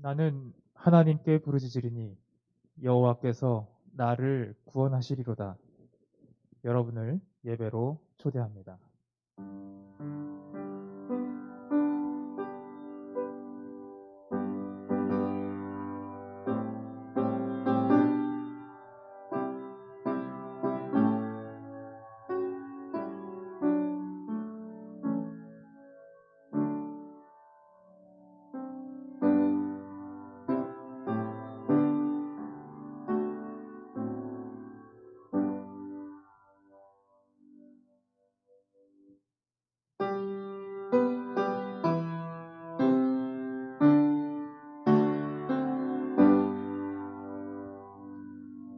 나는 하나님께 부르짖으리니 여호와께서 나를 구원하시리로다. 여러분을 예배로 초대합니다.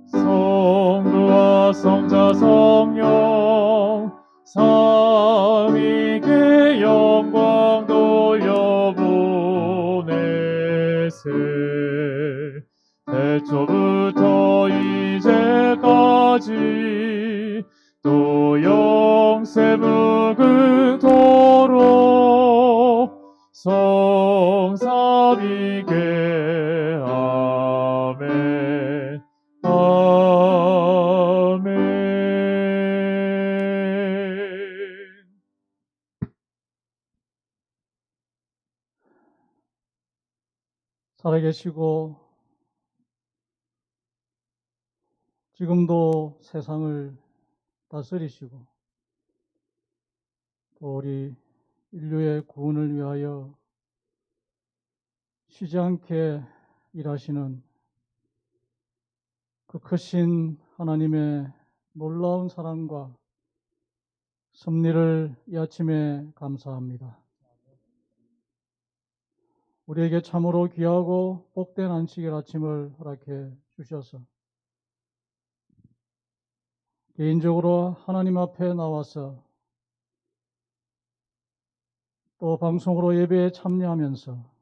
성부와 성자 성령 삼위께 영광 돌려보내세. 태초부터 이제까지 또 영세 무궁토록 성삼위께 아멘. 아멘. 살아계시고 지금도 세상을 다스리시고 또 우리 인류의 구원을 위하여 쉬지 않게 일하시는 그 크신 하나님의 놀라운 사랑과 섭리를 이 아침에 감사합니다. 우리에게 참으로 귀하고 복된 안식일 아침을 허락해 주셔서 개인적으로 하나님 앞에 나와서 또 방송으로 예배에 참여하면서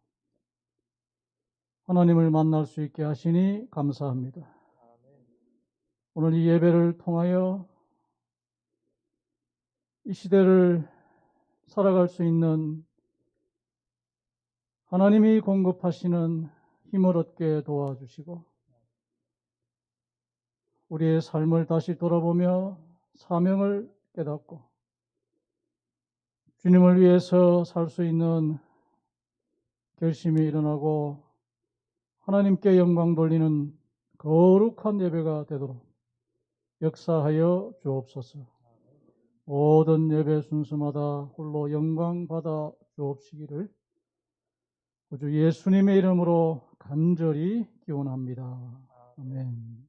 하나님을 만날 수 있게 하시니 감사합니다. 오늘 이 예배를 통하여 이 시대를 살아갈 수 있는 하나님이 공급하시는 힘을 얻게 도와주시고 우리의 삶을 다시 돌아보며 사명을 깨닫고 주님을 위해서 살 수 있는 결심이 일어나고 하나님께 영광 돌리는 거룩한 예배가 되도록 역사하여 주옵소서. 모든 예배 순서마다 홀로 영광 받아 주옵시기를 우주 예수님의 이름으로 간절히 기원합니다. 아멘.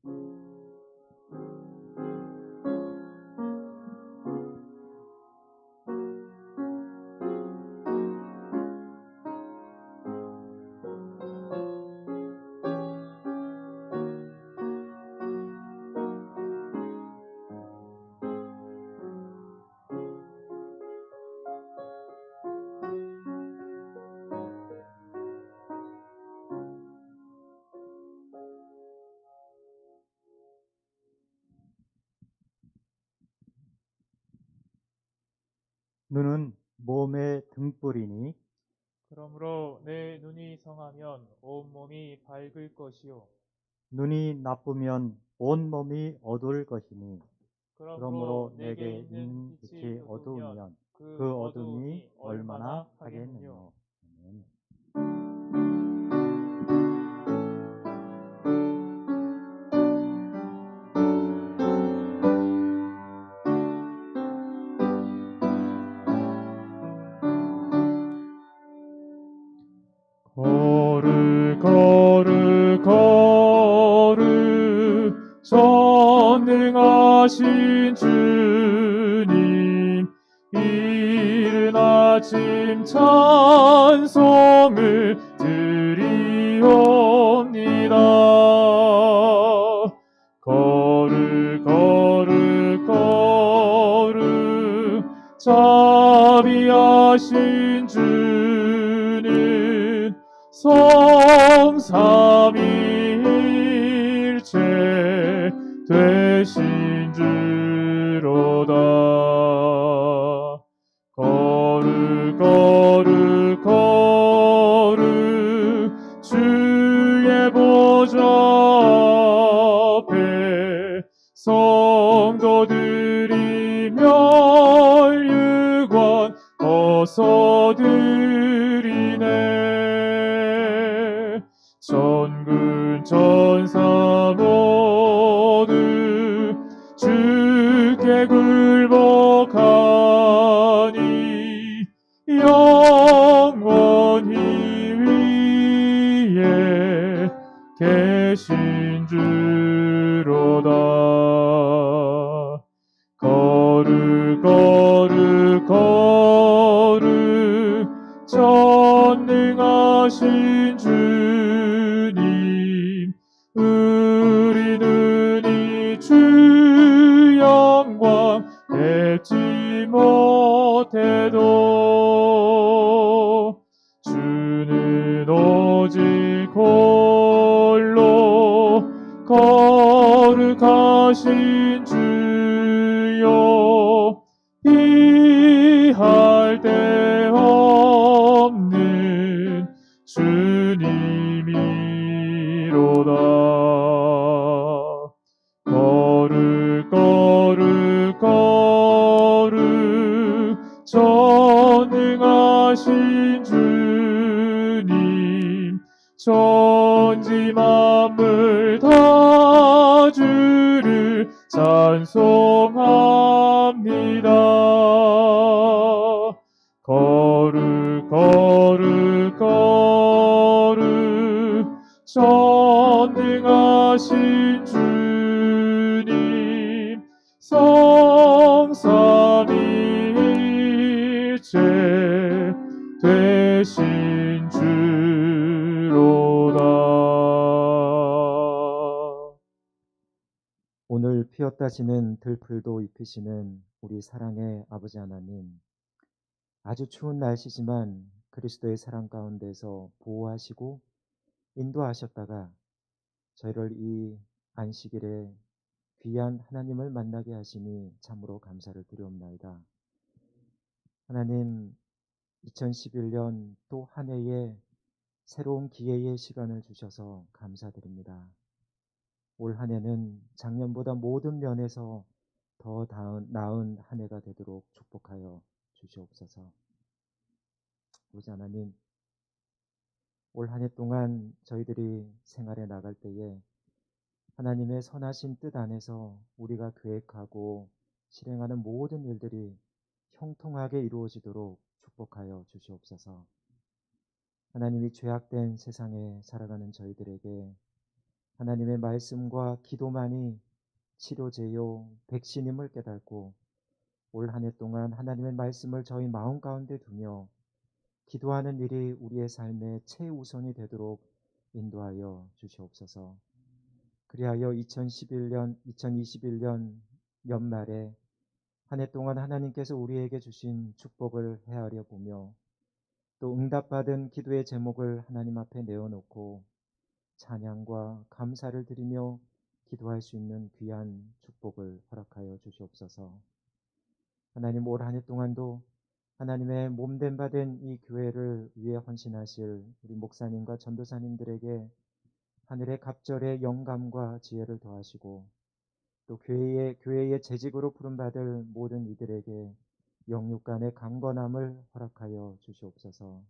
눈은 몸의 등불이니 그러므로 내 눈이 성하면 온몸이 밝을 것이요 눈이 나쁘면 온몸이 어두울 것이니 그러므로 그러므로 내게 있는 빛이 어두우면 그 어둠이 얼마나 하겠느냐. 아멘. 거르 거르 거르 전능하신 주님 이른 아침 찬송을 드리옵니다. 거르 거르 거르 자비하신 주는 성삼위일체 되신 주로다. 거르 거르 거르 주 들어서 드리네. 전군 전사 모두 주께 굴복하니 영원히 위에 계신 주로다. 거룩 거룩 거룩 전능하신 주님, 우리는 이 주 영광 뵙지 못해도 주는 오직 홀로 거룩하신 주요, 비할 데 없는 주님이로다. 거룩 거룩 거룩 전능하신 주님, 천지 만물 다 주를 찬송합니다. 거룩 거룩 거룩 전능하신 주님, 성삼위일체 되신 주로다. 오늘 피었다 지는 들풀도 입히시는 우리 사랑의 아버지 하나님, 아주 추운 날씨지만 그리스도의 사랑 가운데서 보호하시고 인도하셨다가 저희를 이 안식일에 귀한 하나님을 만나게 하시니 참으로 감사를 드리옵나이다. 하나님, 2011년 또 한 해의 새로운 기회의 시간을 주셔서 감사드립니다. 올 한 해는 작년보다 모든 면에서 더 나은 한 해가 되도록 축복하여 주시옵소서. 아버지 하나님, 올 한 해 동안 저희들이 생활에 나갈 때에 하나님의 선하신 뜻 안에서 우리가 계획하고 실행하는 모든 일들이 형통하게 이루어지도록 축복하여 주시옵소서. 하나님이 죄악된 세상에 살아가는 저희들에게 하나님의 말씀과 기도만이 치료제요 백신임을 깨닫고 올 한 해 동안 하나님의 말씀을 저희 마음 가운데 두며 기도하는 일이 우리의 삶의 최우선이 되도록 인도하여 주시옵소서. 그리하여 2021년 연말에 한 해 동안 하나님께서 우리에게 주신 축복을 헤아려 보며 또 응답받은 기도의 제목을 하나님 앞에 내어놓고 찬양과 감사를 드리며 기도할 수 있는 귀한 축복을 허락하여 주시옵소서. 하나님, 올 한 해 동안도 하나님의 몸된 바 된 이 교회를 위해 헌신하실 우리 목사님과 전도사님들에게 하늘의 갑절의 영감과 지혜를 더하시고 또 교회의 재직으로 부름받을 모든 이들에게 영육간의 강건함을 허락하여 주시옵소서.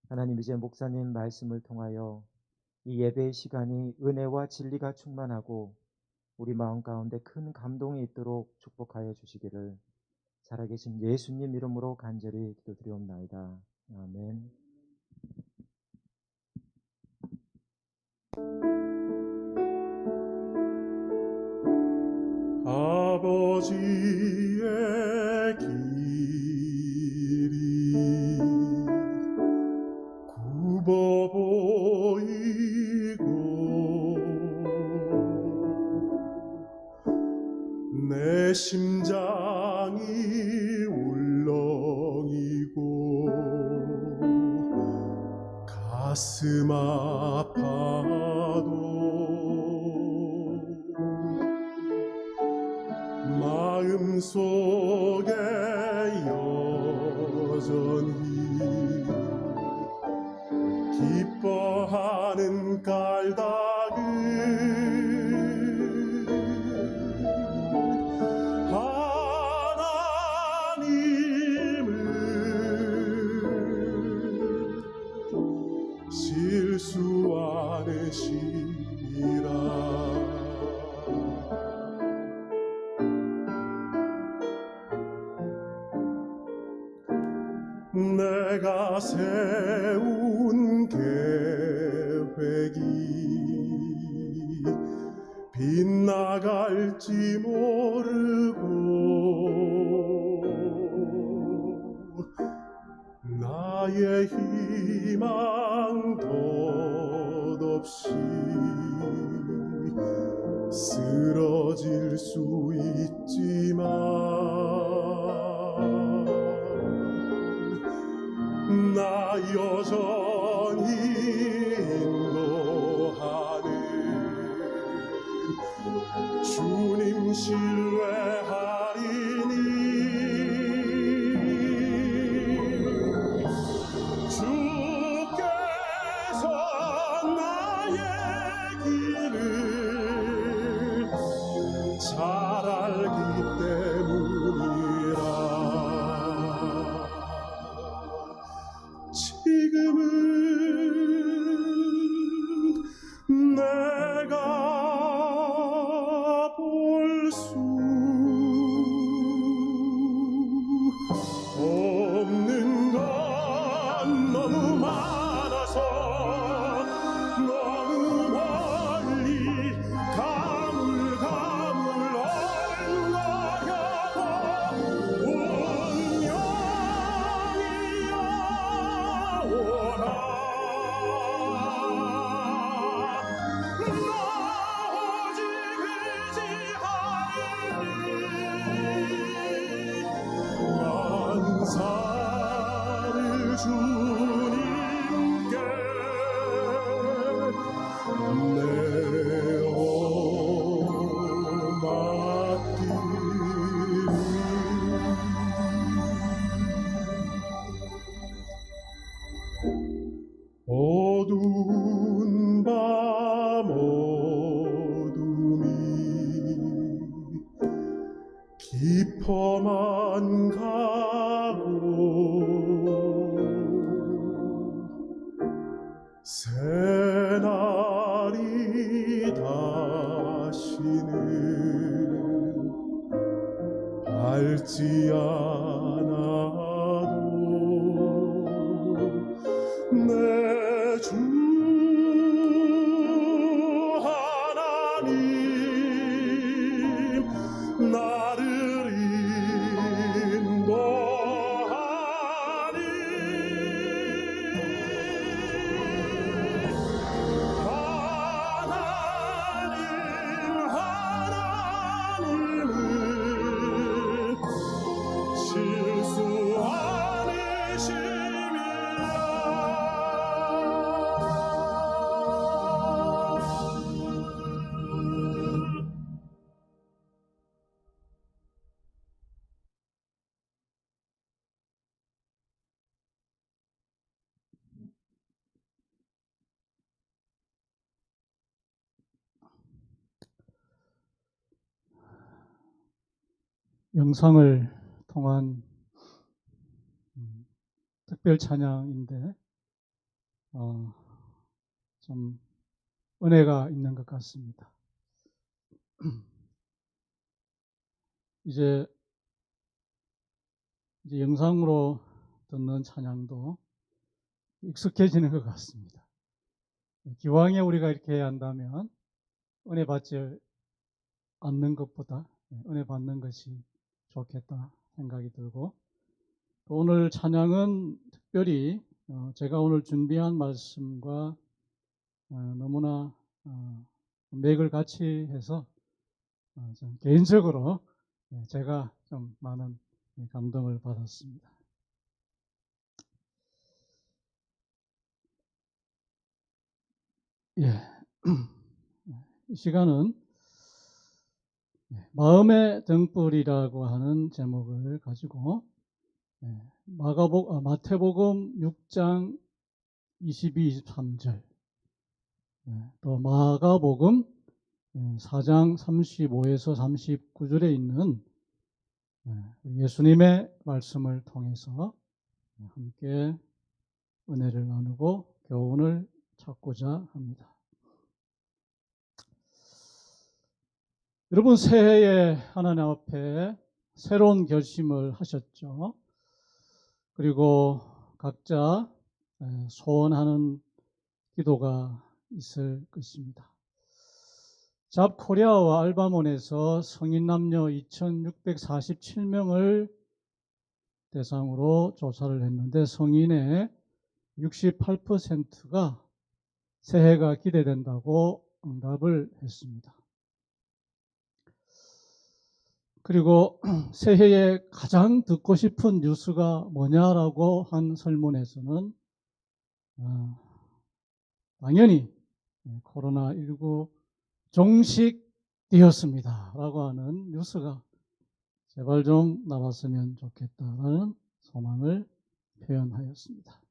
하나님, 이제 목사님 말씀을 통하여 이 예배의 시간이 은혜와 진리가 충만하고 우리 마음 가운데 큰 감동이 있도록 축복하여 주시기를 살아계신 예수님 이름으로 간절히 기도드리옵나이다. 아멘. 아버지의 길이 굽어 보이고 내 심장이 울렁이고 가슴 아파도 마음속에 여전히 기뻐하는 까닭은 하나님을 내가 세운 계획이 빗나갈지 모르고 나의 희망 덧없이 쓰러질 수 있지만 나 여전히 인도하는 주님 신뢰하리니 주께서 나의 길을 잘 알기 때문이라. 지금은 내가 볼 수 없는 건 너무 많아서 너무 멀리 가물가물 얽어여도 운명이여 오라. 나 오직 의지하리니 만사를 주님께 내어 맡기리. 어두운 밤 어둠이 깊어만 가고 새날이 다시는 밝지 않아도 내 주 하나님 나를 인도하니 하나님은 실수 아니심이라. 영상을 통한 특별 찬양인데 좀 은혜가 있는 것 같습니다. 이제 영상으로 듣는 찬양도 익숙해지는 것 같습니다. 기왕에 우리가 이렇게 해야 한다면 은혜 받지 않는 것보다 은혜 받는 것이 좋겠다 생각이 들고, 또 오늘 찬양은 특별히 제가 오늘 준비한 말씀과 너무나 맥을 같이 해서 좀 개인적으로 제가 좀 많은 감동을 받았습니다. 이 시간은 마음의 등불이라고 하는 제목을 가지고 마태복음 6장 22, 23절, 또 마가복음 4장 35에서 39절에 있는 예수님의 말씀을 통해서 함께 은혜를 나누고 교훈을 찾고자 합니다. 여러분, 새해에 하나님 앞에 새로운 결심을 하셨죠. 그리고 각자 소원하는 기도가 있을 것입니다. 잡코리아와 알바몬에서 성인 남녀 2,647명을 대상으로 조사를 했는데 성인의 68%가 새해가 기대된다고 응답을 했습니다. 그리고 새해에 가장 듣고 싶은 뉴스가 뭐냐라고 한 설문에서는 당연히 코로나19 종식되었습니다 라고 하는 뉴스가 제발 좀 나왔으면 좋겠다라는 소망을 표현하였습니다.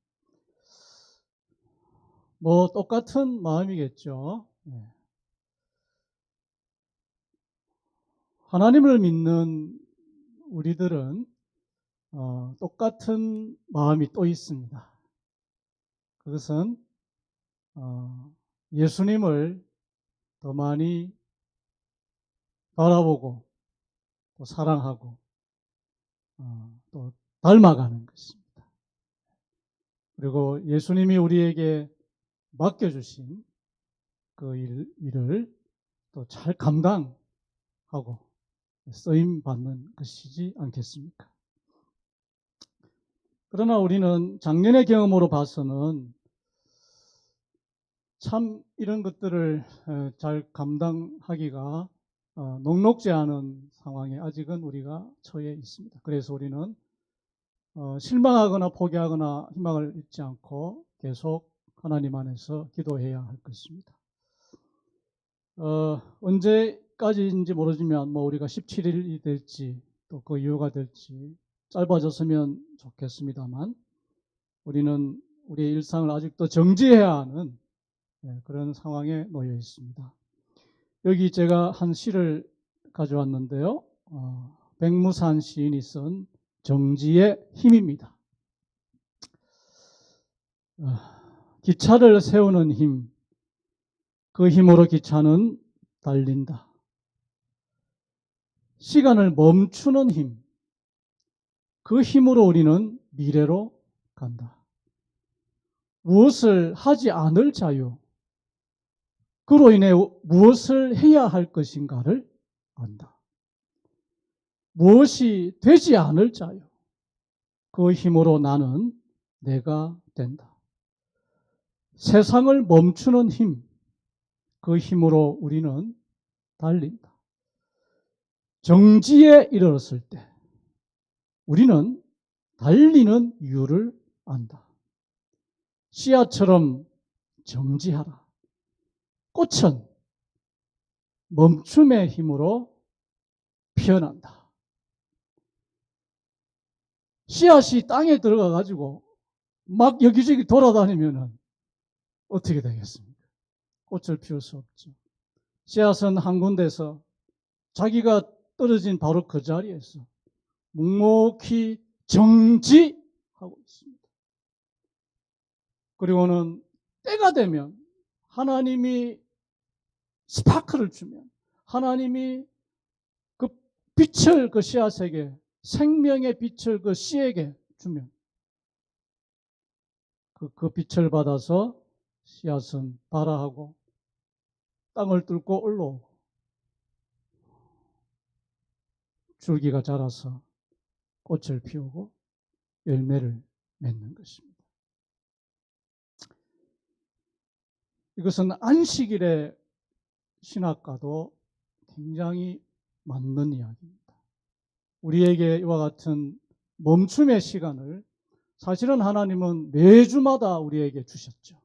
뭐 똑같은 마음이겠죠. 하나님을 믿는 우리들은 똑같은 마음이 또 있습니다. 그것은 예수님을 더 많이 바라보고 또 사랑하고 또 닮아가는 것입니다. 그리고 예수님이 우리에게 맡겨주신 그 일을 또 잘 감당하고 쓰임받는 것이지 않겠습니까? 그러나 우리는 작년의 경험으로 봐서는 참 이런 것들을 잘 감당하기가 녹록지 않은 상황에 아직은 우리가 처해 있습니다. 그래서 우리는 실망하거나 포기하거나 희망을 잃지 않고 계속 하나님 안에서 기도해야 할 것입니다. 언제까지인지 모르지만 뭐 우리가 17일이 될지 또 그 이유가 될지 짧아졌으면 좋겠습니다만 우리는 우리의 일상을 아직도 정지해야 하는 그런 상황에 놓여 있습니다. 여기 제가 한 시를 가져왔는데요. 백무산 시인이 쓴 정지의 힘입니다. 기차를 세우는 힘, 그 힘으로 기차는 달린다. 시간을 멈추는 힘, 그 힘으로 우리는 미래로 간다. 무엇을 하지 않을 자유, 그로 인해 무엇을 해야 할 것인가를 안다. 무엇이 되지 않을 자유, 그 힘으로 나는 내가 된다. 세상을 멈추는 힘, 그 힘으로 우리는 달린다. 정지에 이르렀을 때 우리는 달리는 이유를 안다. 씨앗처럼 정지하라. 꽃은 멈춤의 힘으로 피어난다. 씨앗이 땅에 들어가 가지고 막 여기저기 돌아다니면 어떻게 되겠습니까? 꽃을 피울 수 없죠. 씨앗은 한 군데서 자기가 떨어진 바로 그 자리에서 묵묵히 정지하고 있습니다. 그리고는 때가 되면 하나님이 스파크를 주면, 하나님이 그 빛을 그 씨앗에게, 생명의 빛을 그 씨에게 주면 그 빛을 받아서 씨앗은 발아하고 땅을 뚫고 올라오고 줄기가 자라서 꽃을 피우고 열매를 맺는 것입니다. 이것은 안식일의 신학과도 굉장히 맞는 이야기입니다. 우리에게 이와 같은 멈춤의 시간을 사실은 하나님은 매주마다 우리에게 주셨죠.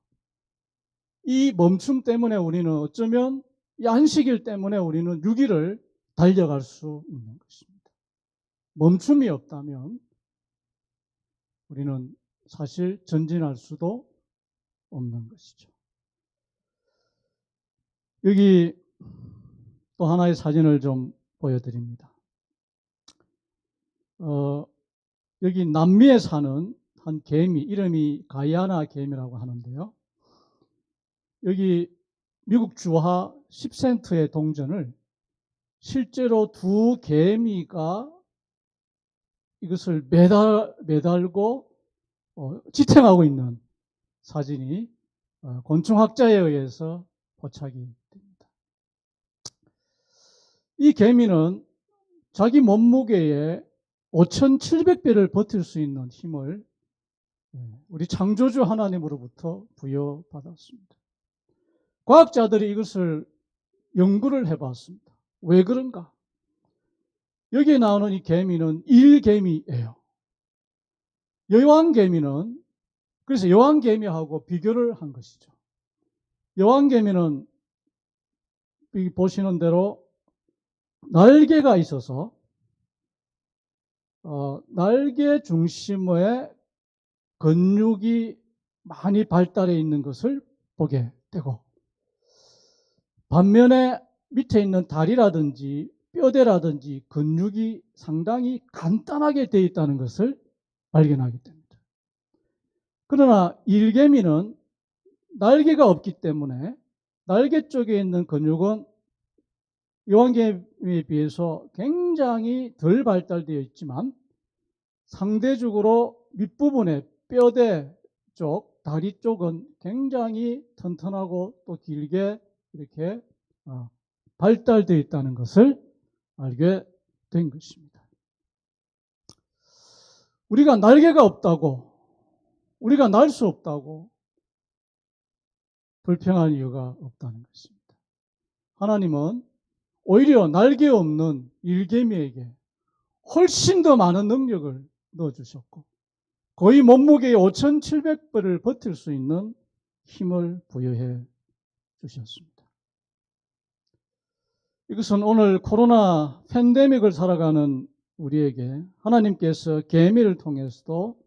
이 멈춤 때문에 우리는 어쩌면 이 안식일 때문에 우리는 6일을 달려갈 수 있는 것입니다. 멈춤이 없다면 우리는 사실 전진할 수도 없는 것이죠. 여기 또 하나의 사진을 좀 보여드립니다. 여기 남미에 사는 한 개미, 이름이 가이아나 개미라고 하는데요. 여기 미국 주화 10센트의 동전을 실제로 두 개미가 이것을 매달고 지탱하고 있는 사진이 곤충학자에 의해서 포착이 됩니다. 이 개미는 자기 몸무게의 5,700배를 버틸 수 있는 힘을 우리 창조주 하나님으로부터 부여받았습니다. 과학자들이 이것을 연구를 해봤습니다. 왜 그런가? 여기에 나오는 이 개미는 일개미예요. 여왕개미는, 그래서 여왕개미하고 비교를 한 것이죠. 여왕개미는 여기 보시는 대로 날개가 있어서 날개 중심에 근육이 많이 발달해 있는 것을 보게 되고, 반면에 밑에 있는 다리라든지 뼈대라든지 근육이 상당히 간단하게 되어 있다는 것을 발견하게 됩니다. 그러나 일개미는 날개가 없기 때문에 날개 쪽에 있는 근육은 여왕개미에 비해서 굉장히 덜 발달되어 있지만 상대적으로 밑부분에 뼈대 쪽, 다리 쪽은 굉장히 튼튼하고 또 길게 이렇게 발달되어 있다는 것을 알게 된 것입니다. 우리가 날개가 없다고, 우리가 날 수 없다고 불평할 이유가 없다는 것입니다. 하나님은 오히려 날개 없는 일개미에게 훨씬 더 많은 능력을 넣어주셨고, 거의 몸무게의 5,700배를 버틸 수 있는 힘을 부여해 주셨습니다. 이것은 오늘 코로나 팬데믹을 살아가는 우리에게 하나님께서 개미를 통해서도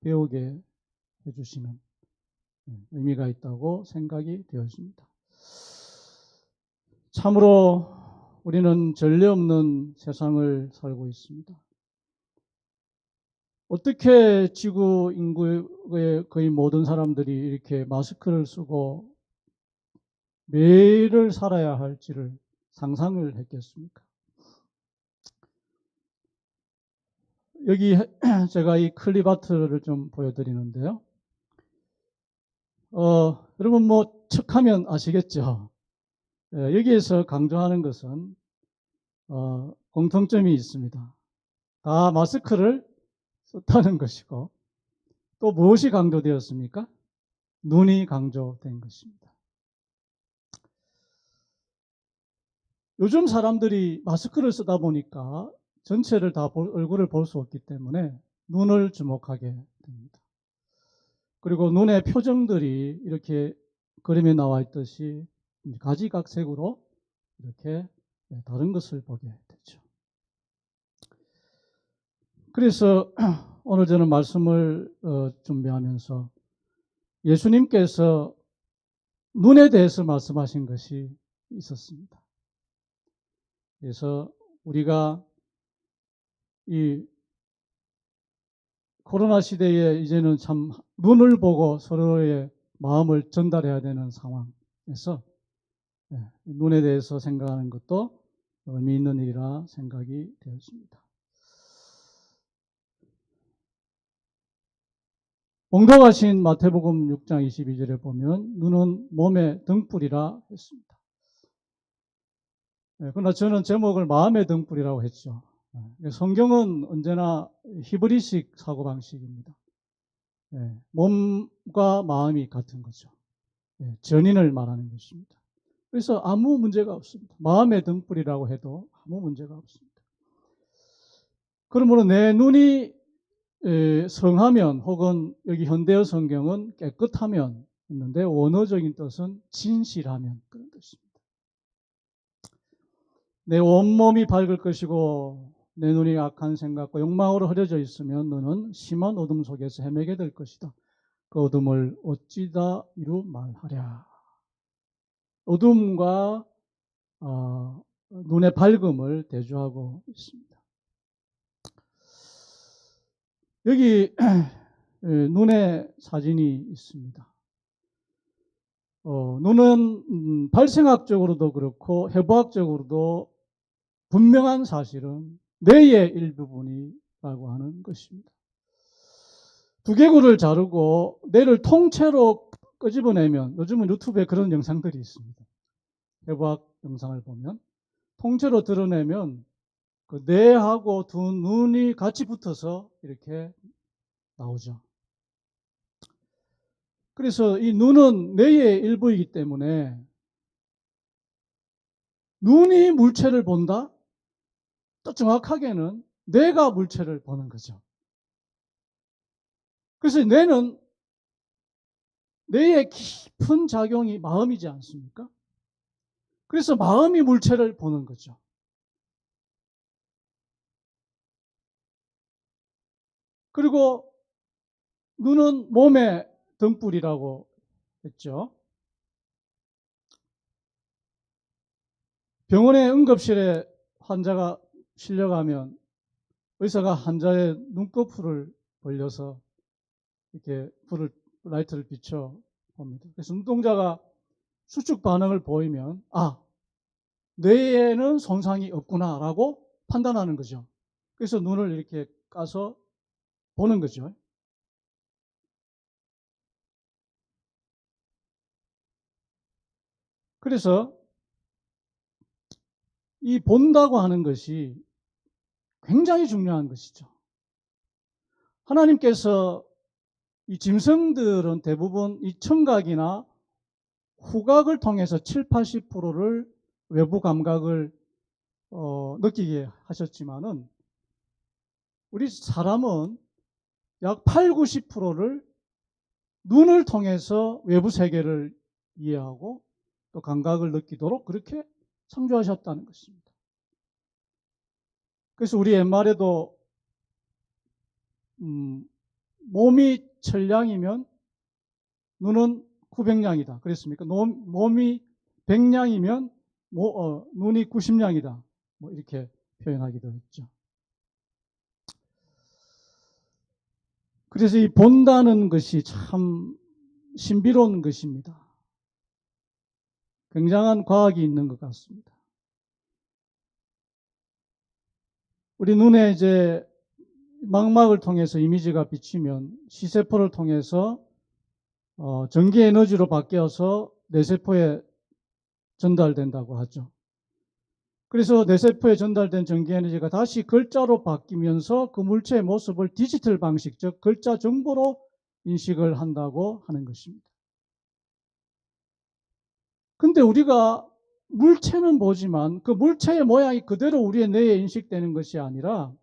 배우게 해주시는 의미가 있다고 생각이 되었습니다. 참으로 우리는 전례 없는 세상을 살고 있습니다. 어떻게 지구 인구의 거의 모든 사람들이 이렇게 마스크를 쓰고 매일을 살아야 할지를 상상을 했겠습니까? 여기 제가 이 클립 아트를 좀 보여드리는데요. 여러분 뭐 척하면 아시겠죠? 여기에서 강조하는 것은 공통점이 있습니다. 다 마스크를 썼다는 것이고, 또 무엇이 강조되었습니까? 눈이 강조된 것입니다. 요즘 사람들이 마스크를 쓰다 보니까 전체를 다 얼굴을 볼 수 없기 때문에 눈을 주목하게 됩니다. 그리고 눈의 표정들이 이렇게 그림에 나와 있듯이 가지각색으로 이렇게 다른 것을 보게 되죠. 그래서 오늘 저는 말씀을 준비하면서 예수님께서 눈에 대해서 말씀하신 것이 있었습니다. 그래서 우리가 이 코로나 시대에 이제는 참 눈을 보고 서로의 마음을 전달해야 되는 상황에서 눈에 대해서 생각하는 것도 의미 있는 일이라 생각이 되었습니다. 봉독하신 마태복음 6장 22절에 보면 눈은 몸의 등불이라 했습니다. 그러나 저는 제목을 마음의 등불이라고 했죠. 성경은 언제나 히브리식 사고방식입니다. 몸과 마음이 같은 거죠. 전인을 말하는 것입니다. 그래서 아무 문제가 없습니다. 마음의 등불이라고 해도 아무 문제가 없습니다. 그러므로 내 눈이 성하면, 혹은 여기 현대어 성경은 깨끗하면 있는데 원어적인 뜻은 진실하면 그런 뜻입니다. 내 온몸이 밝을 것이고 내 눈이 악한 생각과 욕망으로 흐려져 있으면 너는 심한 어둠 속에서 헤매게 될 것이다. 그 어둠을 어찌다 이루 말하랴. 어둠과 눈의 밝음을 대조하고 있습니다. 여기 눈의 사진이 있습니다. 눈은 발생학적으로도 그렇고 해부학적으로도 분명한 사실은 뇌의 일부분이라고 하는 것입니다. 두개골을 자르고 뇌를 통째로 끄집어내면, 요즘은 유튜브에 그런 영상들이 있습니다. 해부학 영상을 보면 통째로 드러내면 그 뇌하고 두 눈이 같이 붙어서 이렇게 나오죠. 그래서 이 눈은 뇌의 일부이기 때문에 눈이 물체를 본다? 또 정확하게는 뇌가 물체를 보는 거죠. 그래서 뇌는, 뇌의 깊은 작용이 마음이지 않습니까? 그래서 마음이 물체를 보는 거죠. 그리고 눈은 몸의 등불이라고 했죠. 병원의 응급실에 환자가 실려가면 의사가 환자의 눈꺼풀을 벌려서 이렇게 라이트를 비춰 봅니다. 그래서 눈동자가 수축 반응을 보이면, 아, 뇌에는 손상이 없구나라고 판단하는 거죠. 그래서 눈을 이렇게 까서 보는 거죠. 그래서 이 본다고 하는 것이 굉장히 중요한 것이죠. 하나님께서 이 짐승들은 대부분 이 청각이나 후각을 통해서 7, 80%를 외부 감각을 느끼게 하셨지만은 우리 사람은 약 8, 90%를 눈을 통해서 외부 세계를 이해하고 또 감각을 느끼도록 그렇게 창조하셨다는 것입니다. 그래서 우리 옛말에도 몸이 천냥이면 눈은 900냥이다 그랬습니까? 몸이 100냥이면 눈이 90냥이다. 뭐 이렇게 표현하기도 했죠. 그래서 이 본다는 것이 참 신비로운 것입니다. 굉장한 과학이 있는 것 같습니다. 우리 눈에 이제 망막을 통해서 이미지가 비치면 시세포를 통해서 전기 에너지로 바뀌어서 뇌세포에 전달된다고 하죠. 그래서 뇌세포에 전달된 전기 에너지가 다시 글자로 바뀌면서 그 물체의 모습을 디지털 방식, 즉 글자 정보로 인식을 한다고 하는 것입니다. 근데 우리가 물체는 보지만 그 물체의 모양이 그대로 우리의 뇌에 인식되는 것이 아니라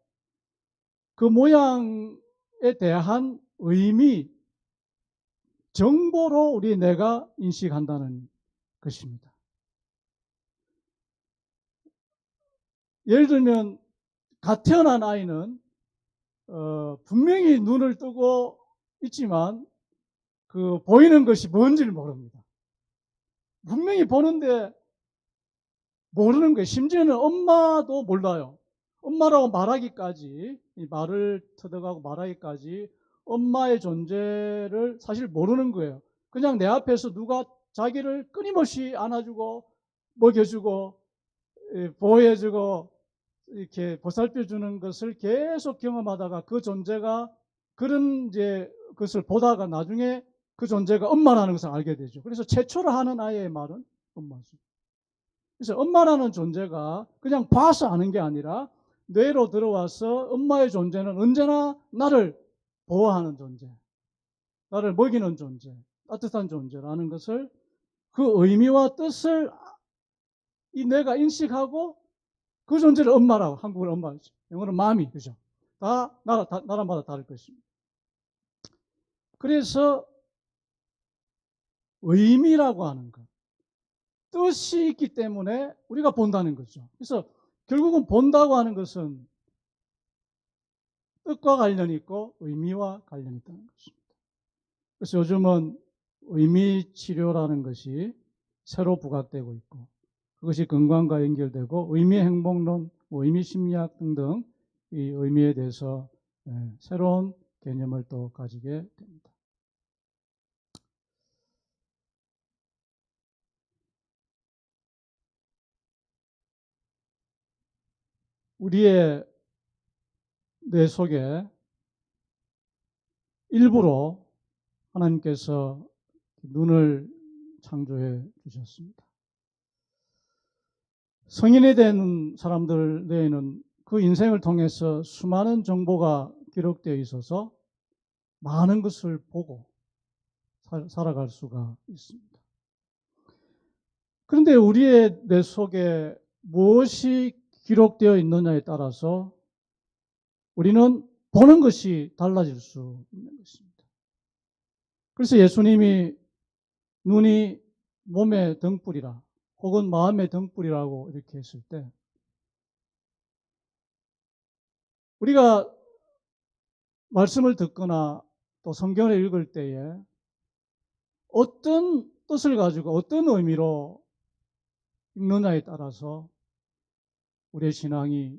그 모양에 대한 의미, 정보로 우리 뇌가 인식한다는 것입니다. 예를 들면 갓 태어난 아이는 분명히 눈을 뜨고 있지만 그 보이는 것이 뭔지를 모릅니다. 분명히 보는데 모르는 거예요. 심지어는 엄마도 몰라요. 엄마라고 말하기까지, 말을 터득하고 말하기까지 엄마의 존재를 사실 모르는 거예요. 그냥 내 앞에서 누가 자기를 끊임없이 안아주고 먹여주고 보호해주고 이렇게 보살펴주는 것을 계속 경험하다가 그 존재가 그런 이제 것을 보다가 나중에 그 존재가 엄마라는 것을 알게 되죠. 그래서 최초로 하는 아이의 말은 엄마죠. 그래서 엄마라는 존재가 그냥 봐서 아는 게 아니라 뇌로 들어와서 엄마의 존재는 언제나 나를 보호하는 존재, 나를 먹이는 존재, 따뜻한 존재라는 것을 그 의미와 뜻을 이 뇌가 인식하고 그 존재를 엄마라고, 한국어로 엄마죠. 영어로 마미, 그죠? 다 나라마다 다를 것입니다. 그래서 의미라고 하는 것, 뜻이 있기 때문에 우리가 본다는 거죠. 그래서 결국은 본다고 하는 것은 뜻과 관련이 있고 의미와 관련이 있다는 것입니다. 그래서 요즘은 의미 치료라는 것이 새로 부각되고 있고 그것이 건강과 연결되고 의미 행복론, 의미 심리학 등등 이 의미에 대해서 새로운 개념을 또 가지게 됩니다. 우리의 뇌 속에 일부러 하나님께서 눈을 창조해 주셨습니다. 성인이 된 사람들 내에는 그 인생을 통해서 수많은 정보가 기록되어 있어서 많은 것을 보고 살아갈 수가 있습니다. 그런데 우리의 뇌 속에 무엇이 기록되어 있느냐에 따라서 우리는 보는 것이 달라질 수 있는 것입니다. 그래서 예수님이 눈이 몸의 등불이라 혹은 마음의 등불이라고 이렇게 했을 때 우리가 말씀을 듣거나 또 성경을 읽을 때에 어떤 뜻을 가지고 어떤 의미로 읽느냐에 따라서 우리의 신앙이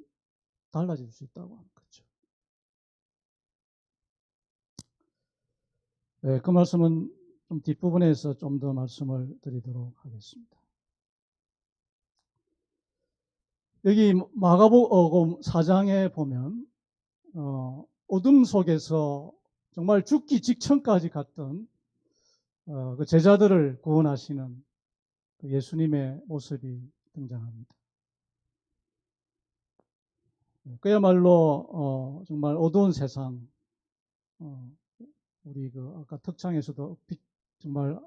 달라질 수 있다고 하는 거죠. 네, 그 말씀은 좀 뒷부분에서 좀 더 말씀을 드리도록 하겠습니다. 여기 마가복음 4장에 보면 어둠 속에서 정말 죽기 직전까지 갔던 그 제자들을 구원하시는 그 예수님의 모습이 등장합니다. 그야말로 정말 어두운 세상, 우리 그 아까 특창에서도 정말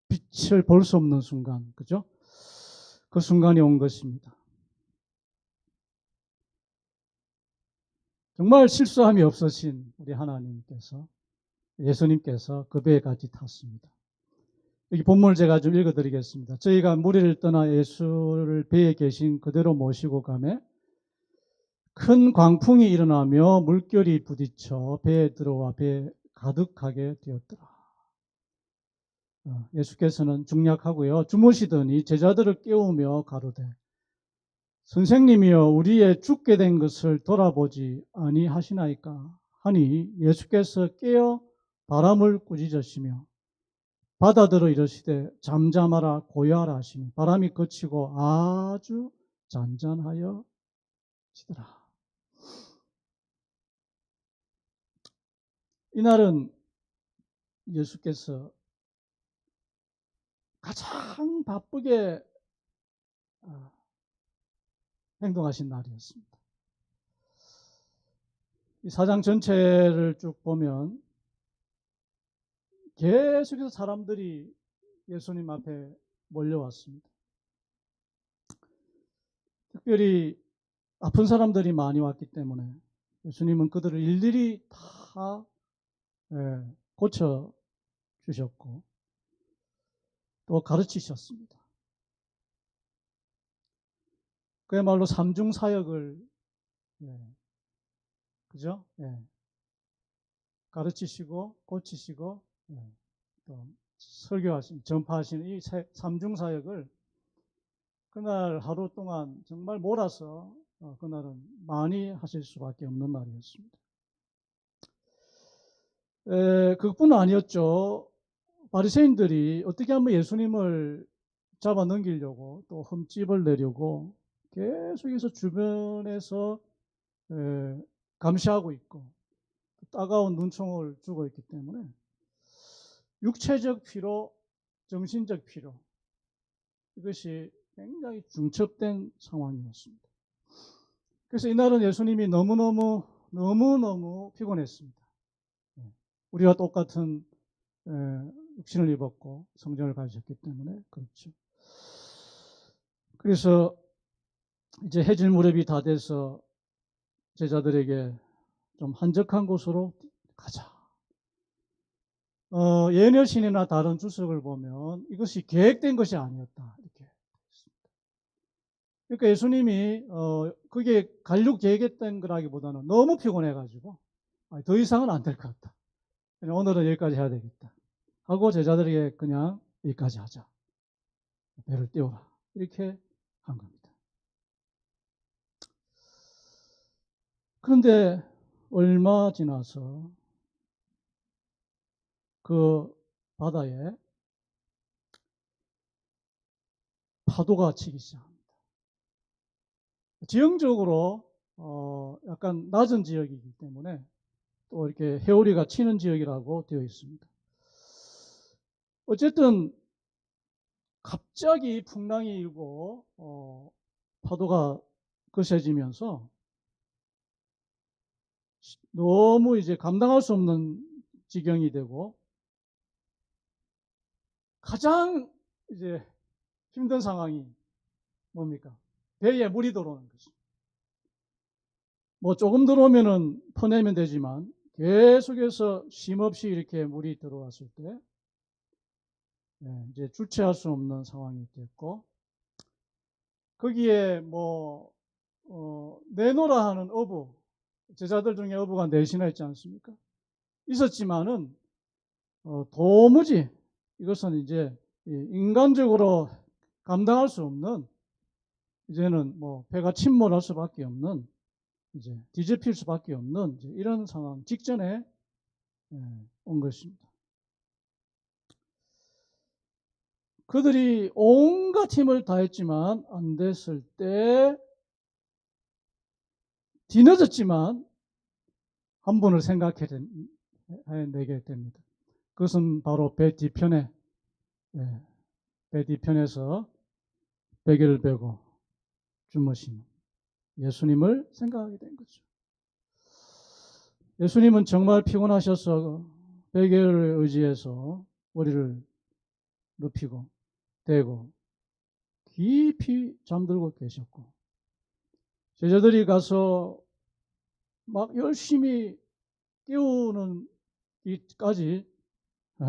빛을 볼 수 없는 순간, 그죠? 그 순간이 온 것입니다. 정말 실수함이 없으신 우리 하나님께서 예수님께서 그 배에 같이 탔습니다. 여기 본문을 제가 좀 읽어드리겠습니다. 저희가 무리를 떠나 예수를 배에 계신 그대로 모시고 가매 큰 광풍이 일어나며 물결이 부딪혀 배에 들어와 배에 가득하게 되었더라. 예수께서는 중략하고요. 주무시더니 제자들을 깨우며 가로되 선생님이여 우리의 죽게 된 것을 돌아보지 아니하시나이까 하니 예수께서 깨어 바람을 꾸짖으시며 바다들어 이르시되 잠잠하라 고요하라 하시니 바람이 그치고 아주 잔잔하여 지더라. 이날은 예수께서 가장 바쁘게 행동하신 날이었습니다. 이 사장 전체를 쭉 보면 계속해서 사람들이 예수님 앞에 몰려왔습니다. 특별히 아픈 사람들이 많이 왔기 때문에 예수님은 그들을 일일이 다 고쳐 주셨고 또 가르치셨습니다. 그야말로 삼중사역을 그죠? 가르치시고 고치시고 또 설교하신 전파하시는 이 삼중사역을 그날 하루 동안 정말 몰아서 그날은 많이 하실 수밖에 없는 날이었습니다. 그것뿐 아니었죠. 바리새인들이 어떻게 하면 예수님을 잡아 넘기려고 또 흠집을 내려고 계속해서 주변에서 감시하고 있고 따가운 눈총을 주고 있기 때문에 육체적 피로, 정신적 피로 이것이 굉장히 중첩된 상황이었습니다. 그래서 이날은 예수님이 너무너무 피곤했습니다. 우리와 똑같은 육신을 입었고 성전을 가지셨기 때문에 그렇죠. 그래서 이제 해질 무렵이 다 돼서 제자들에게 좀 한적한 곳으로 가자. 예녀신이나 다른 주석을 보면 이것이 계획된 것이 아니었다 이렇게 했습니다. 그러니까 예수님이 그게 가려고 계획했던 거라기보다는 너무 피곤해가지고 더 이상은 안 될 것 같다. 그냥 오늘은 여기까지 해야 되겠다 하고 제자들에게 그냥 여기까지 하자. 배를 띄워라 이렇게 한 겁니다. 그런데 얼마 지나서 그 바다에 파도가 치기 시작합니다. 지형적으로 약간 낮은 지역이기 때문에 또 이렇게 해오리가 치는 지역이라고 되어 있습니다. 어쨌든 갑자기 풍랑이 일고 파도가 거세지면서 너무 이제 감당할 수 없는 지경이 되고 가장 이제 힘든 상황이 뭡니까? 배에 물이 들어오는 것입니다. 뭐 조금 들어오면은 퍼내면 되지만 계속해서 쉼없이 이렇게 물이 들어왔을 때 이제 주체할 수 없는 상황이 됐고 거기에 뭐 내노라 하는 어부 제자들 중에 어부가 넷이나 있지 않습니까? 있었지만은 도무지 이것은 이제 인간적으로 감당할 수 없는 이제는 뭐 배가 침몰할 수밖에 없는 이제 뒤집힐 수밖에 없는 이제 이런 상황 직전에 온 것입니다. 그들이 온갖 힘을 다했지만 안 됐을 때 뒤늦었지만 한 분을 생각해내게 됩니다. 그것은 바로 배 뒤편에 배 뒤편에서 베개를 베고 주무시는 예수님을 생각하게 된 거죠. 예수님은 정말 피곤하셔서 베개를 의지해서 머리를 눕히고 대고 깊이 잠들고 계셨고 제자들이 가서 막 열심히 깨우는 이까지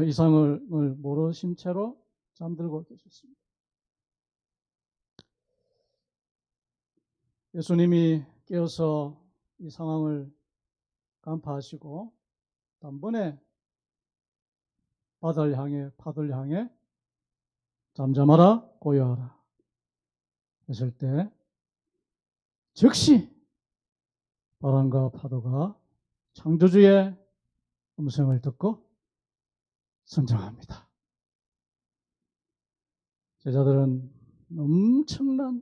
이상을 모르신 채로 잠들고 계셨습니다. 예수님이 깨어서 이 상황을 간파하시고 단번에 파도를 향해 잠잠하라 고요하라 했을 때 즉시 바람과 파도가 창조주의 음성을 듣고 선장합니다. 제자들은 엄청난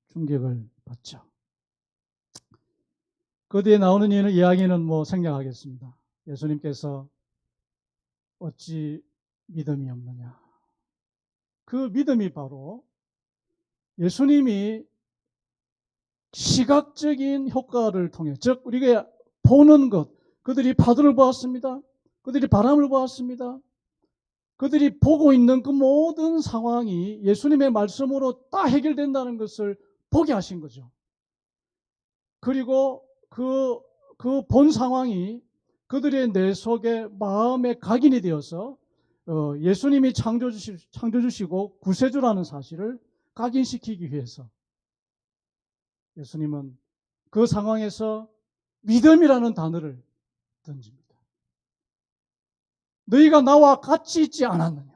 충격을 받죠. 그 뒤에 나오는 이야기는 뭐 생략하겠습니다. 예수님께서 어찌 믿음이 없느냐. 그 믿음이 바로 예수님이 시각적인 효과를 통해 즉 우리가 보는 것 그들이 파도를 보았습니다. 그들이 바람을 보았습니다. 그들이 보고 있는 그 모든 상황이 예수님의 말씀으로 다 해결된다는 것을 보게 하신 거죠. 그리고 그 본 상황이 그들의 뇌 속에 마음에 각인이 되어서 예수님이 창조주시고 구세주라는 사실을 각인시키기 위해서 예수님은 그 상황에서 믿음이라는 단어를 던집니다. 너희가 나와 같이 있지 않았느냐?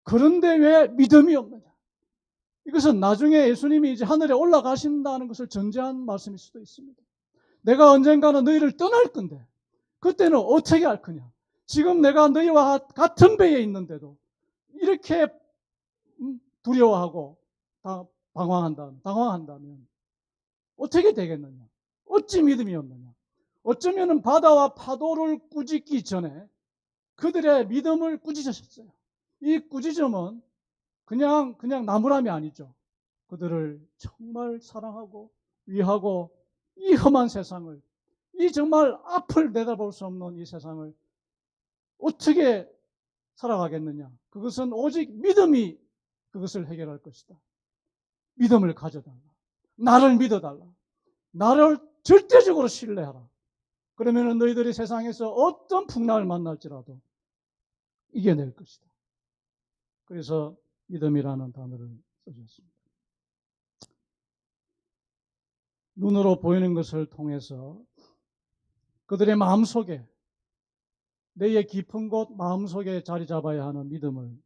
그런데 왜 믿음이 없느냐? 이것은 나중에 예수님이 이제 하늘에 올라가신다는 것을 전제한 말씀일 수도 있습니다. 내가 언젠가는 너희를 떠날 건데 그때는 어떻게 할 거냐? 지금 내가 너희와 같은 배에 있는데도 이렇게 두려워하고 당황한다면 어떻게 되겠느냐? 어찌 믿음이 없느냐? 어쩌면 바다와 파도를 꾸짖기 전에 그들의 믿음을 꾸짖으셨어요. 이 꾸짖음은 그냥 나무람이 아니죠. 그들을 정말 사랑하고 위하고 이 험한 세상을 이 정말 앞을 내다볼 수 없는 이 세상을 어떻게 살아가겠느냐. 그것은 오직 믿음이 그것을 해결할 것이다. 믿음을 가져달라. 나를 믿어달라. 나를 절대적으로 신뢰하라. 그러면 너희들이 세상에서 어떤 풍랑을 만날지라도 이겨낼 것이다. 그래서 믿음이라는 단어를 써주었습니다. 눈으로 보이는 것을 통해서 그들의 마음속에 내의 깊은 곳 마음속에 자리 잡아야 하는 믿음을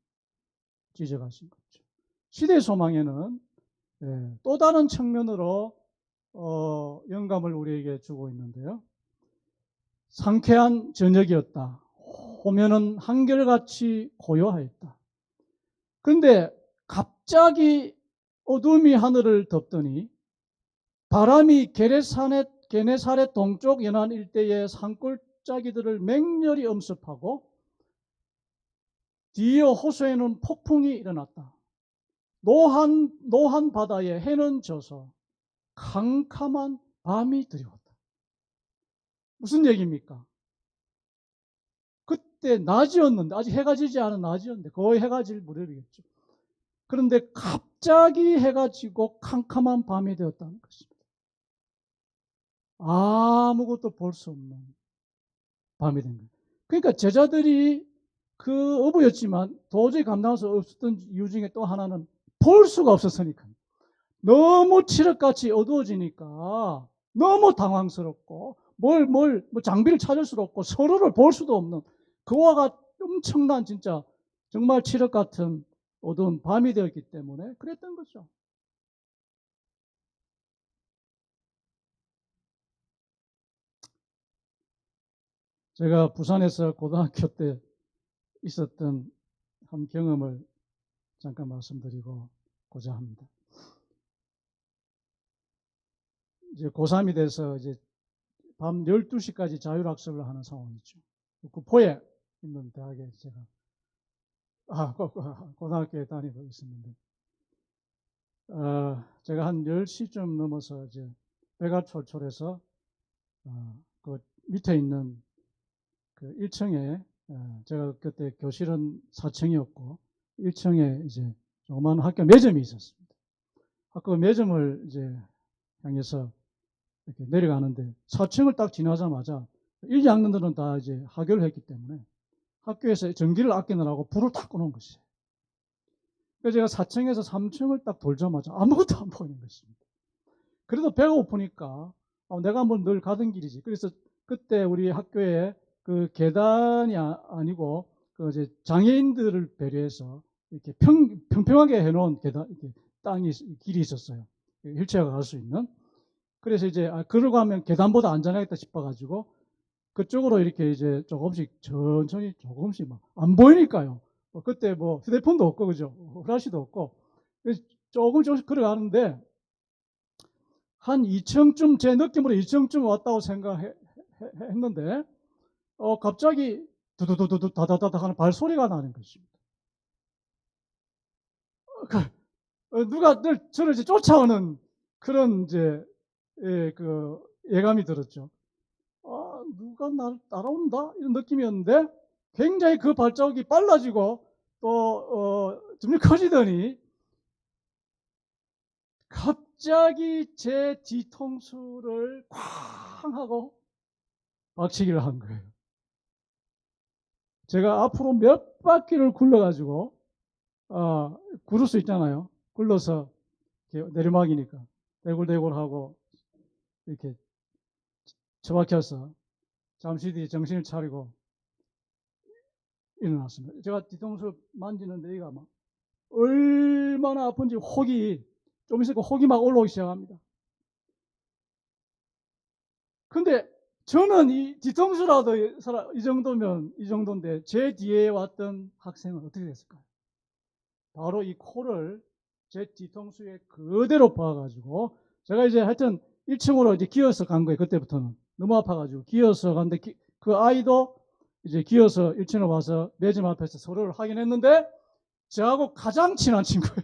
지적하신 거죠. 시대 소망에는 또 다른 측면으로 영감을 우리에게 주고 있는데요. 상쾌한 저녁이었다. 호면은 한결같이 고요하였다. 그런데 갑자기 어둠이 하늘을 덮더니 바람이 게레산의 게네사렛 동쪽 연안 일대의 산골짜기들을 맹렬히 엄습하고 뒤이어 호수에는 폭풍이 일어났다. 노한 바다에 해는 져서 캄캄한 밤이 드리웠다. 무슨 얘기입니까? 그때 낮이었는데, 아직 해가 지지 않은 낮이었는데, 거의 해가 질 무렵이겠죠. 그런데 갑자기 해가 지고 캄캄한 밤이 되었다는 것입니다. 아무것도 볼 수 없는 밤이 된 거예요. 그러니까 제자들이 그 어부였지만 도저히 감당할 수 없었던 이유 중에 또 하나는 볼 수가 없었으니까. 너무 칠흑같이 어두워지니까 너무 당황스럽고 뭐 장비를 찾을 수도 없고 서로를 볼 수도 없는 그와 같은 엄청난 진짜 정말 칠흑 같은 어두운 밤이 되었기 때문에 그랬던 거죠. 제가 부산에서 고등학교 때 있었던 한 경험을 잠깐 말씀드리고자 합니다. 이제 고3이 돼서 이제 밤 12시까지 자율학습을 하는 상황이죠. 구포에 있는 대학에 제가 고등학교에 다니고 있었는데 제가 한 10시쯤 넘어서 이제 배가 촐촐해서 그 밑에 있는 그 1층에 제가 그때 교실은 4층이었고 1층에 이제 조그마한 학교 매점이 있었습니다. 학교 매점을 이제 향해서 이렇게 내려가는데 4층을 딱 지나자마자 1, 2학년들은 다 이제 하교를 했기 때문에 학교에서 전기를 아끼느라고 불을 탁 꺼놓은 것이에요. 그래서 제가 4층에서 3층을 딱 돌자마자 아무것도 안 보이는 것입니다. 그래도 배가 고프니까 내가 한번 늘 가던 길이지. 그래서 그때 우리 학교에 그 계단이 아니고 그 이제 장애인들을 배려해서 이렇게 평평하게 해놓은 계단, 이렇게 길이 있었어요. 휠체어가 갈 수 있는. 그래서 이제 그러고 하면 계단보다 안전하겠다 싶어가지고 그쪽으로 이렇게 이제 조금씩 천천히 조금씩 막 안 보이니까요. 그때 뭐 휴대폰도 없고 그죠? 후라시도 없고 조금씩 걸어가는데 한 2층쯤 제 느낌으로 2층쯤 왔다고 생각했는데 갑자기 두두두두 다다다다 하는 발소리가 나는 것입니다. 누가 늘 저를 이제 쫓아오는 그런 이제 그 예감이 들었죠. 누가 나를 따라온다 이런 느낌이었는데 굉장히 그 발자국이 빨라지고 또 점점 커지더니 갑자기 제 뒤통수를 쾅 하고 박치기를 한 거예요. 제가 앞으로 몇 바퀴를 굴러가지고 굴을 수 있잖아요. 굴러서 내리막이니까 대굴대굴하고 이렇게 처박혀서 잠시 뒤에 정신을 차리고 일어났습니다. 제가 뒤통수 만지는데 얘가 막 얼마나 아픈지 좀 있으니까 혹이 막 올라오기 시작합니다. 근데 저는 이 뒤통수라도 이 정도인데 제 뒤에 왔던 학생은 어떻게 됐을까요? 바로 이 코를 제 뒤통수에 그대로 박아가지고 제가 이제 하여튼 1층으로 이제 기어서 간 거예요. 그때부터는 너무 아파가지고 기어서 갔는데 그 아이도 이제 기어서 1층으로 와서 매점 앞에서 서로를 확인했는데 저하고 가장 친한 친구예요.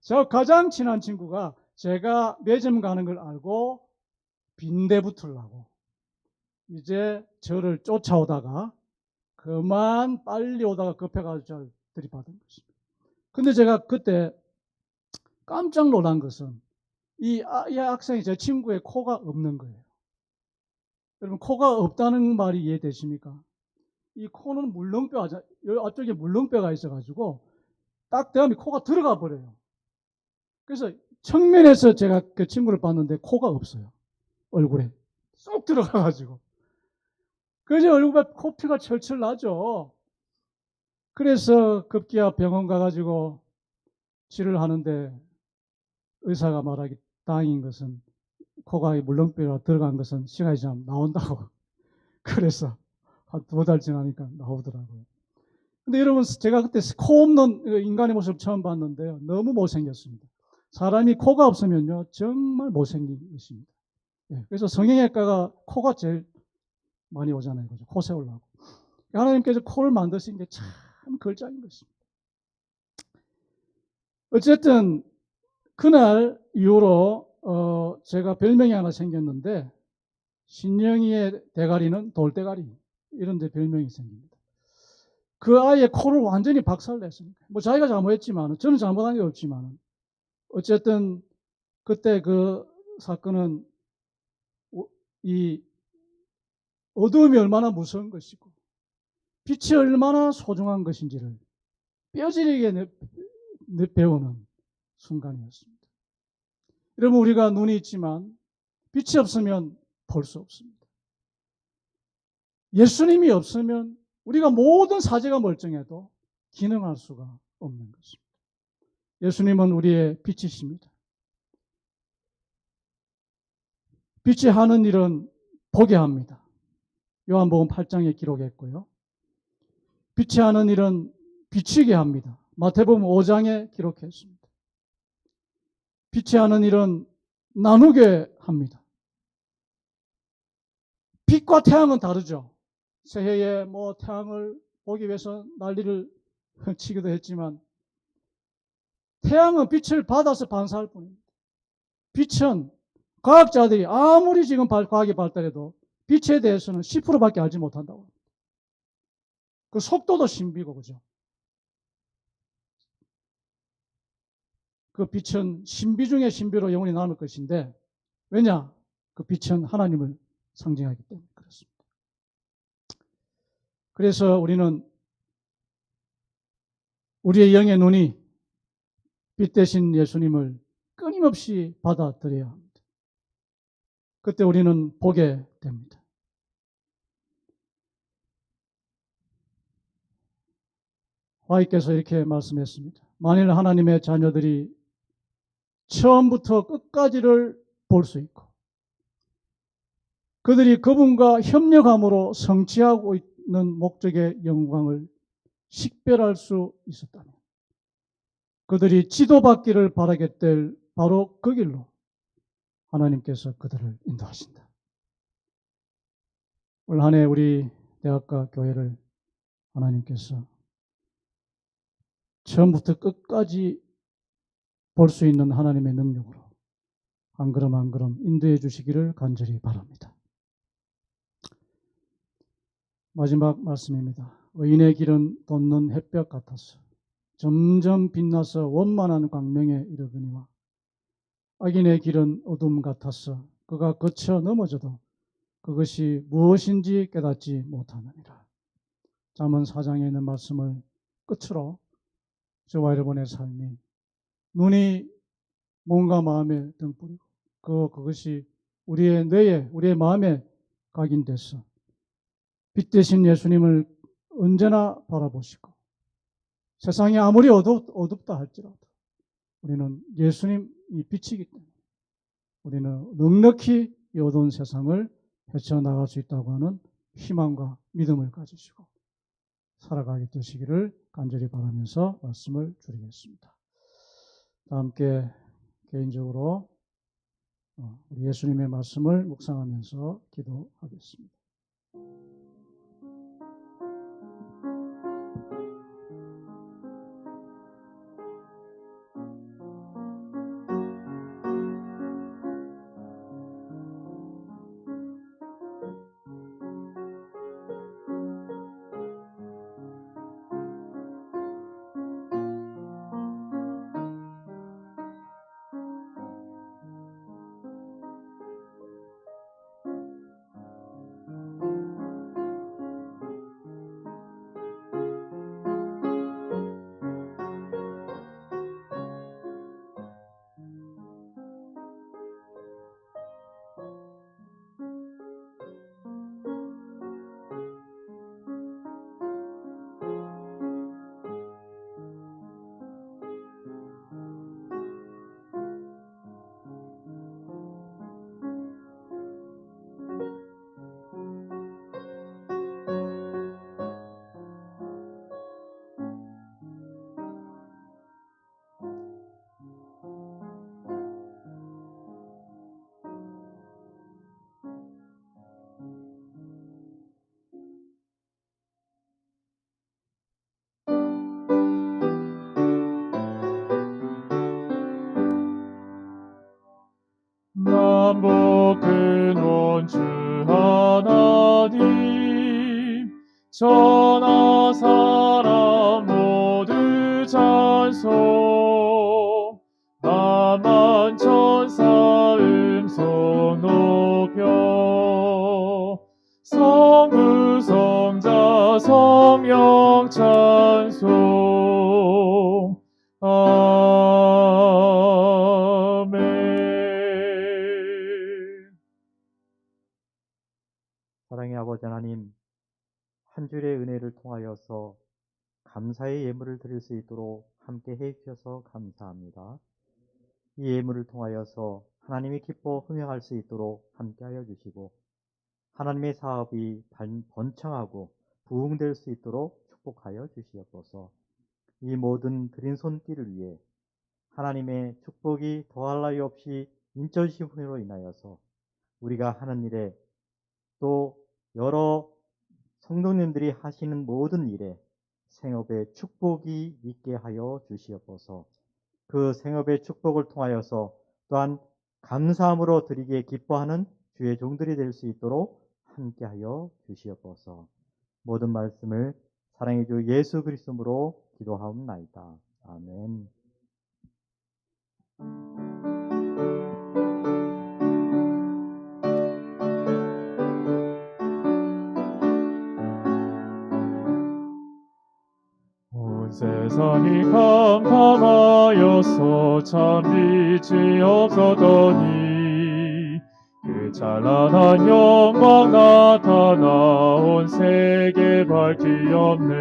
저하고 가장 친한 친구가 제가 매점 가는 걸 알고 빈대 붙으려고 이제 저를 쫓아오다가 그만 빨리 오다가 급해가지고 저를 들이받은 것입니다. 근데 제가 그때 깜짝 놀란 것은 이 학생이 제 친구의 코가 없는 거예요. 여러분 코가 없다는 말이 이해되십니까? 이 코는 물렁뼈, 앞쪽에 물렁뼈가 있어가지고 딱 대하면 코가 들어가 버려요. 그래서 측면에서 제가 그 친구를 봤는데 코가 없어요. 얼굴에 쏙 들어가가지고. 그래서 얼굴에 코피가 철철 나죠. 그래서 급기야 병원 가가지고 치료를 하는데 의사가 말하기 다행인 것은 코가 물렁뼈가 들어간 것은 시간이 지나면 나온다고. 그래서 한 2달 지나니까 나오더라고요. 근데 여러분 제가 그때 코 없는 인간의 모습을 처음 봤는데요. 너무 못생겼습니다. 사람이 코가 없으면요 정말 못생긴 것입니다. 예, 그래서 성형외과가 코가 제일 많이 오잖아요. 그죠? 코 세우려고. 하나님께서 코를 만드신 게 참 걸작인 것입니다. 어쨌든 그날 이후로 제가 별명이 하나 생겼는데 신영이의 대가리는 돌대가리 이런 데 별명이 생깁니다. 그 아이의 코를 완전히 박살냈습니다. 뭐 자기가 잘못했지만 저는 잘못한 게 없지만 어쨌든 그때 그 사건은 이 어두움이 얼마나 무서운 것이고 빛이 얼마나 소중한 것인지를 뼈저리게 배우는 순간이었습니다. 여러분 우리가 눈이 있지만 빛이 없으면 볼 수 없습니다. 예수님이 없으면 우리가 모든 사제가 멀쩡해도 기능할 수가 없는 것입니다. 예수님은 우리의 빛이십니다. 빛이 하는 일은 보게 합니다. 요한복음 8장에 기록했고요. 빛이 하는 일은 비치게 합니다. 마태복음 5장에 기록했습니다. 빛이 하는 일은 나누게 합니다. 빛과 태양은 다르죠. 새해에 뭐 태양을 보기 위해서 난리를 치기도 했지만 태양은 빛을 받아서 반사할 뿐입니다. 빛은 과학자들이 아무리 지금 과학이 발달해도 빛에 대해서는 10%밖에 알지 못한다고 합니다. 그 속도도 신비고 그죠. 그 빛은 신비 중에 신비로 영원히 남을 것인데 왜냐? 그 빛은 하나님을 상징하기 때문에 그렇습니다. 그래서 우리는 우리의 영의 눈이 빛 대신 예수님을 끊임없이 받아들여야 합니다. 그때 우리는 보게 됩니다. 화이께서 이렇게 말씀했습니다. 만일 하나님의 자녀들이 처음부터 끝까지를 볼 수 있고 그들이 그분과 협력함으로 성취하고 있는 목적의 영광을 식별할 수 있었다면 그들이 지도받기를 바라게 될 바로 그 길로 하나님께서 그들을 인도하신다. 올 한 해 우리 대학가 교회를 하나님께서 처음부터 끝까지 볼 수 있는 하나님의 능력으로 한 걸음 한 걸음 인도해 주시기를 간절히 바랍니다. 마지막 말씀입니다. 의인의 길은 돋는 햇볕 같아서 점점 빛나서 원만한 광명에 이르거니와 악인의 길은 어둠 같아서 그가 거쳐 넘어져도 그것이 무엇인지 깨닫지 못하느니라. 잠언 4장에 있는 말씀을 끝으로 저와 여러분의 삶이 눈이 몸과 마음에 등불이고 그것이 우리의 뇌에 우리의 마음에 각인돼서 빛 대신 예수님을 언제나 바라보시고 세상이 아무리 어둡다 할지라도 우리는 예수님이 빛이기 때문에 우리는 넉넉히 이 어두운 세상을 헤쳐나갈 수 있다고 하는 희망과 믿음을 가지시고 살아가게 되시기를 간절히 바라면서 말씀을 드리겠습니다. 다 함께 개인적으로 우리 예수님의 말씀을 묵상하면서 기도하겠습니다. 천하 사람 모두 찬송 나만 천사 음성 높여 성부 성자 성령 찬송 아멘. 사랑의 아버지 하나님, 한 주일의 은혜를 통하여서 감사의 예물을 드릴 수 있도록 함께 해주셔서 감사합니다. 이 예물을 통하여서 하나님이 기뻐 흥행할 수 있도록 함께하여 주시고 하나님의 사업이 번창하고 부흥될 수 있도록 축복하여 주시옵소서. 이 모든 드린 손길을 위해 하나님의 축복이 더할 나위 없이 인천시 훈련으로 인하여서 우리가 하는 일에 또 여러 성도님들이 하시는 모든 일에 생업의 축복이 있게 하여 주시옵소서. 그 생업의 축복을 통하여서 또한 감사함으로 드리기에 기뻐하는 주의 종들이 될 수 있도록 함께하여 주시옵소서. 모든 말씀을 사랑의 주 예수 그리스도로 기도하옵나이다. 아멘. 온 세상이 캄캄하여서 참 빛이 없었더니 그 찬란한 영광 나타나 온 세계 밝히었네.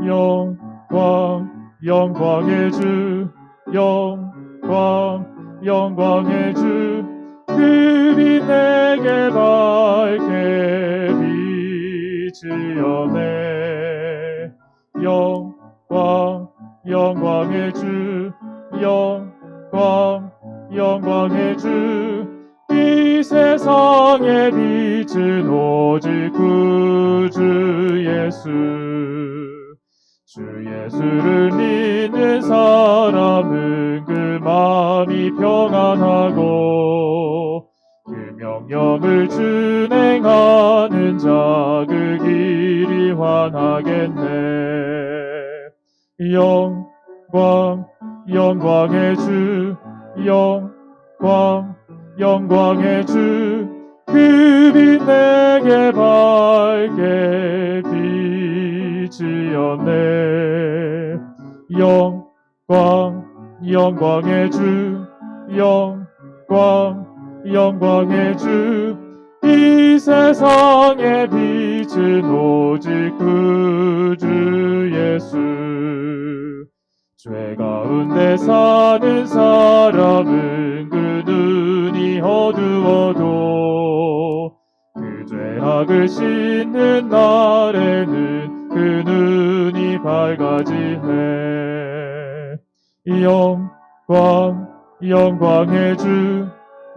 영광 영광의 주 영광 영광의 주 그 빛 내게 밝게 비치었네. 영광 영광의 주 영광 영광의 주 이 세상의 빛은 오직 구주 예수. 주 예수를 믿는 사람은 그 마음이 평안하고 그 명령을 준행하는 자 그 길이 환하겠네. 영광 영광의 주 영광 영광의 주 그 빛 내게 밝게 비치었네. 영광 영광의 주 영광 영광의 주 이 세상의 빛은 오직 구주 예수. 죄 가운데 사는 사람은 그 눈이 어두워도 그 죄악을 씻는 날에는 그 눈이 밝아지네. 영광 영광의 주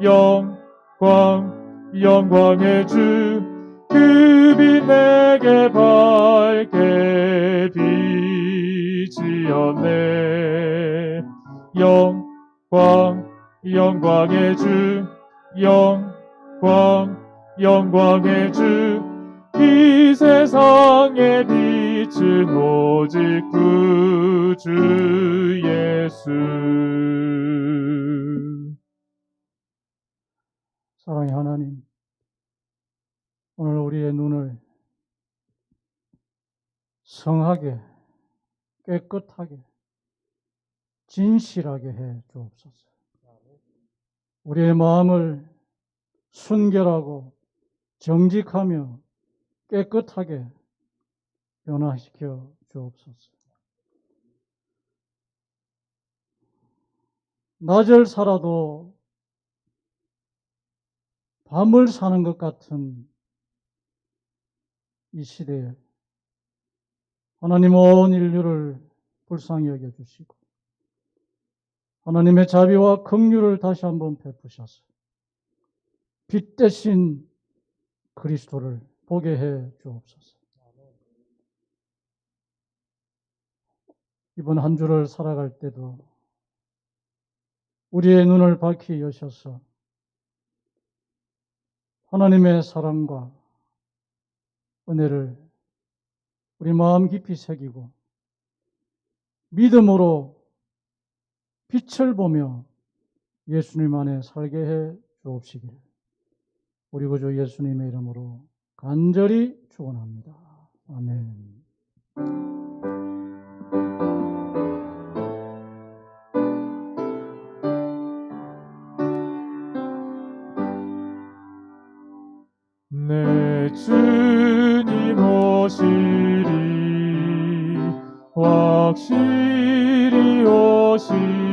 영광 영광의 주 그 빛 내게 밝게 비치었네. 영광 영광의 주 영광 영광의 주 이 세상의 빛은 오직 구주 예수. 사랑의 하나님, 오늘 우리의 눈을 성하게, 깨끗하게, 진실하게 해 주옵소서. 우리의 마음을 순결하고 정직하며 깨끗하게 변화시켜 주옵소서. 낮을 살아도 밤을 사는 것 같은 이 시대에 하나님 온 인류를 불쌍히 여겨주시고 하나님의 자비와 긍휼을 다시 한번 베푸셔서 빛 대신 그리스도를 보게 해 주옵소서. 이번 한 주를 살아갈 때도 우리의 눈을 밝히 여셔서 하나님의 사랑과 은혜를 우리 마음 깊이 새기고 믿음으로 빛을 보며 예수님 안에 살게 해 주옵시기를 우리 구주 예수님의 이름으로 간절히 축원합니다. 아멘. 내 주님 오시리 확실히 오시리